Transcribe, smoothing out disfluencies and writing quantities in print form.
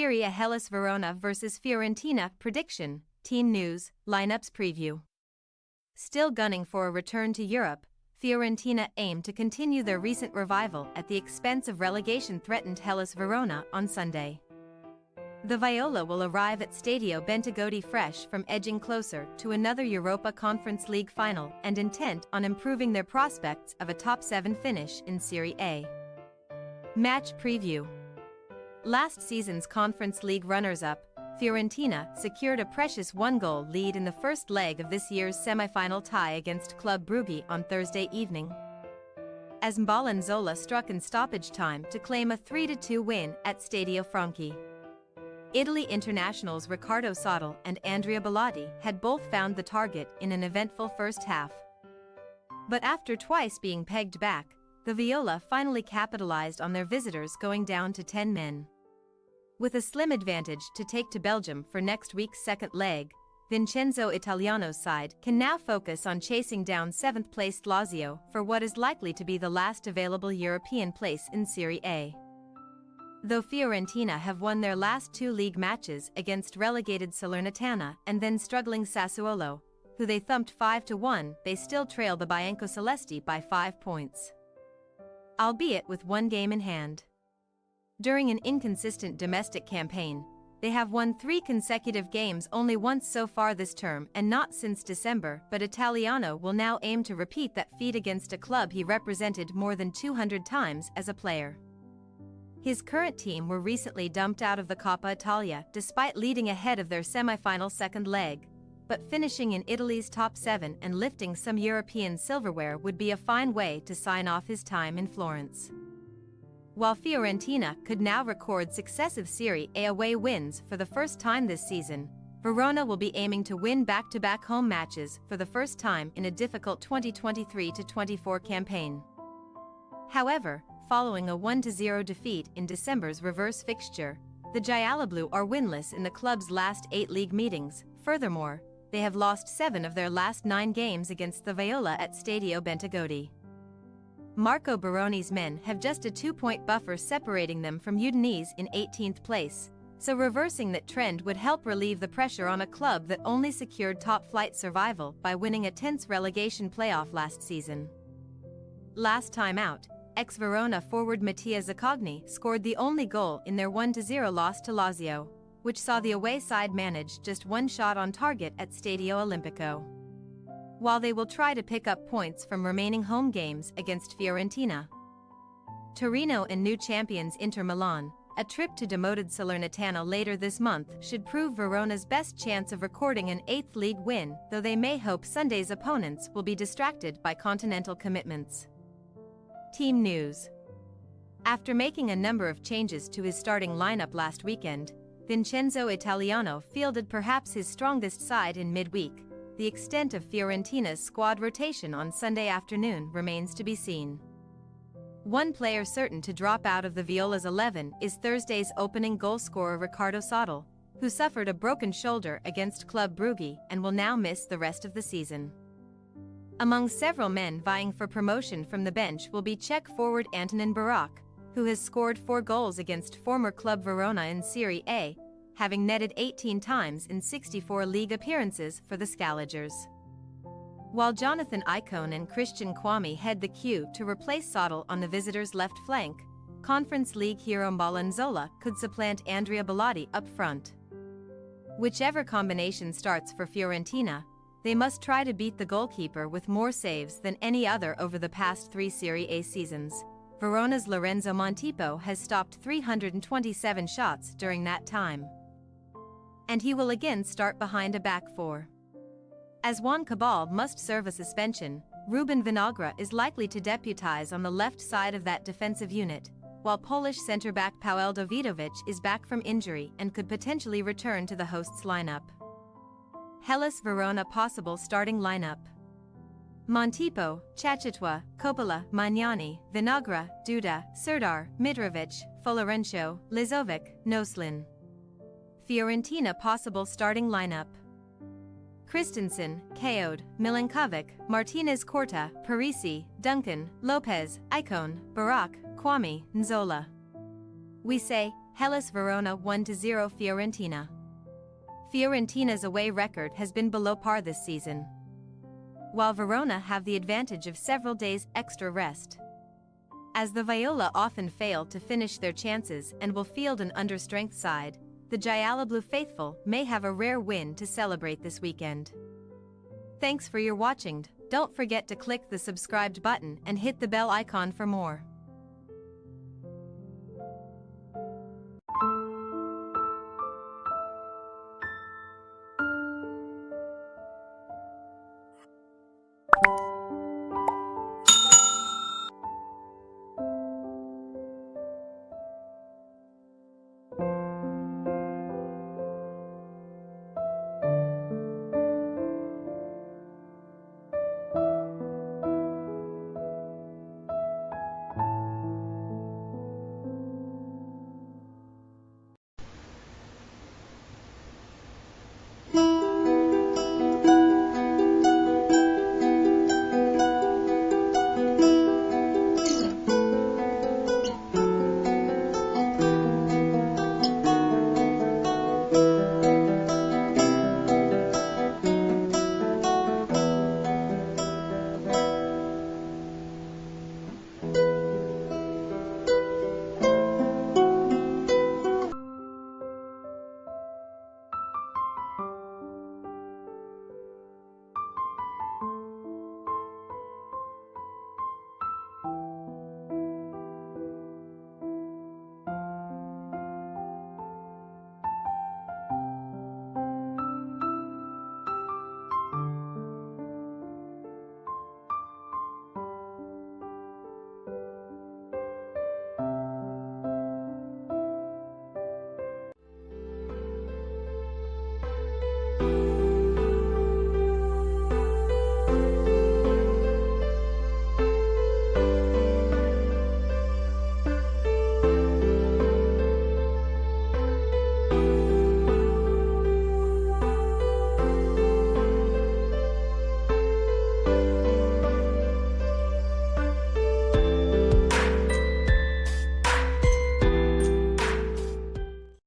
Serie A Hellas Verona vs Fiorentina prediction, team news, lineups preview. Still gunning for a return to Europe, Fiorentina aim to continue their recent revival at the expense of relegation-threatened Hellas Verona on Sunday. The Viola will arrive at Stadio Bentegodi fresh from edging closer to another Europa Conference League final and intent on improving their prospects of a top 7 finish in Serie A. Match preview. Last season's Conference League runners-up, Fiorentina secured a precious 1-goal lead in the first leg of this year's semi-final tie against Club Brugge on Thursday evening, as Zola struck in stoppage time to claim a 3-2 win at Stadio Franchi. Italy internationals Riccardo Sodal and Andrea Bellotti had both found the target in an eventful first half. But after twice being pegged back, the Viola finally capitalized on their visitors going down to 10 men. With a slim advantage to take to Belgium for next week's second leg, Vincenzo Italiano's side can now focus on chasing down 7th-placed Lazio for what is likely to be the last available European place in Serie A. Though Fiorentina have won their last 2 league matches against relegated Salernitana and then struggling Sassuolo, who they thumped 5-1, they still trail the Biancocelesti by 5 points, albeit with 1 game in hand. During an inconsistent domestic campaign, they have won 3 consecutive games only once so far this term and not since December, but Italiano will now aim to repeat that feat against a club he represented more than 200 times as a player. His current team were recently dumped out of the Coppa Italia despite leading ahead of their semi-final second leg, but finishing in Italy's top 7 and lifting some European silverware would be a fine way to sign off his time in Florence. While Fiorentina could now record successive Serie A away wins for the first time this season, Verona will be aiming to win back-to-back home matches for the first time in a difficult 2023-24 campaign. However, following a 1-0 defeat in December's reverse fixture, the Gialloblu are winless in the club's last 8 league meetings. Furthermore, they have lost 7 of their last 9 games against the Viola at Stadio Bentegodi. Marco Baroni's men have just a 2-point buffer separating them from Udinese in 18th place, so reversing that trend would help relieve the pressure on a club that only secured top-flight survival by winning a tense relegation playoff last season. Last time out, ex-Verona forward Mattia Zaccagni scored the only goal in their 1-0 loss to Lazio, which saw the away side manage just 1 shot on target at Stadio Olimpico. While they will try to pick up points from remaining home games against Fiorentina, Torino and new champions Inter Milan, a trip to demoted Salernitana later this month should prove Verona's best chance of recording an 8th league win, though they may hope Sunday's opponents will be distracted by continental commitments. Team news. After making a number of changes to his starting lineup last weekend, Vincenzo Italiano fielded perhaps his strongest side in midweek. The extent of Fiorentina's squad rotation on Sunday afternoon remains to be seen. One player certain to drop out of the Viola's 11 is Thursday's opening goalscorer Riccardo Sodal, who suffered a broken shoulder against Club Brugge and will now miss the rest of the season. Among several men vying for promotion from the bench will be Czech forward Antonin Barak, who has scored 4 goals against former Club Verona in Serie A, having netted 18 times in 64 league appearances for the Scalagers. While Jonathan Icone and Christian Kwame head the queue to replace Sodal on the visitors' left flank, Conference League hero Zola could supplant Andrea Bellotti up front. Whichever combination starts for Fiorentina, they must try to beat the goalkeeper with more saves than any other over the past 3 Serie A seasons. Verona's Lorenzo Montipo has stopped 327 shots during that time, and he will again start behind a back 4. As Juan Cabal must serve a suspension, Ruben Vinagre is likely to deputize on the left side of that defensive unit, while Polish centre-back Paweł Dawidowicz is back from injury and could potentially return to the hosts' lineup. Hellas Verona possible starting lineup: Montipo, Chachetwa, Coppola, Magnani, Vinagre, Duda, Serdar, Mitrovic, Florencio, Lizovic, Noslin. Fiorentina possible starting lineup: Christensen, Kaode, Milinkovic, Martinez Corta, Parisi, Duncan, Lopez, Icone, Barak, Kwame, Nzola. We say, Hellas Verona 1-0 Fiorentina. Fiorentina's away record has been below par this season, while Verona have the advantage of several days extra rest. As the Viola often fail to finish their chances and will field an understrength side, the Gialloblue faithful may have a rare win to celebrate this weekend. Thanks for your watching. Don't forget to click the subscribed button and hit the bell icon for more.